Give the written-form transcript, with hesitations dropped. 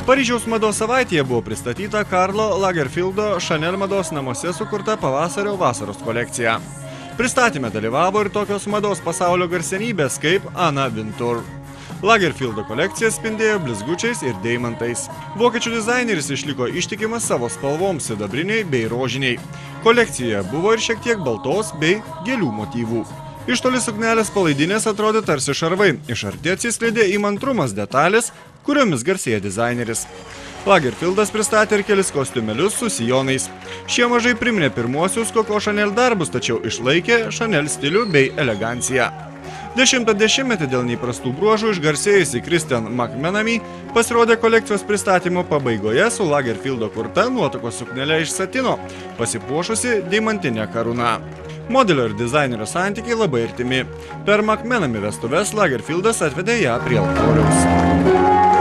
Paryžiaus mados savaitėje buvo pristatyta Karlo Lagerfeldo Chanel mados namuose sukurta pavasario-vasaros kolekcija. Pristatyme dalyvavo ir tokios mados pasaulio garsenybės kaip Anna Wintour. Lagerfeldo kolekcija spindėjo blizgučiais ir deimantais. Vokiečių dizaineris išliko ištikimas savo spalvoms sidabriniai bei rožiniai. Kolekcijoje buvo ir šiek tiek baltos bei gėlių motyvų. Iš toli suknelės palaidinės atrodė tarsi šarvai, iš arti atsiskleidė įmantrumas detalės, kuriomis garsėja dizaineris. Lagerfeldas pristatė ir kelis kostiumėlius su sijonais. Šie mažai priminė pirmuosius Coco Chanel darbus, tačiau išlaikė Chanel stilių bei eleganciją. 10-metį dėl neįprastų bruožų išgarsėjusi Christian McMenamy pasirodė kolekcijos pristatymo pabaigoje su Lagerfeldo kurta nuotakos suknele iš satino, pasipuošusi deimantinę karūną. Modelio ir dizainerio santykiai labai artimi. Per McMenamy vestuves Lagerfeldas atvedė ją prie altoriaus.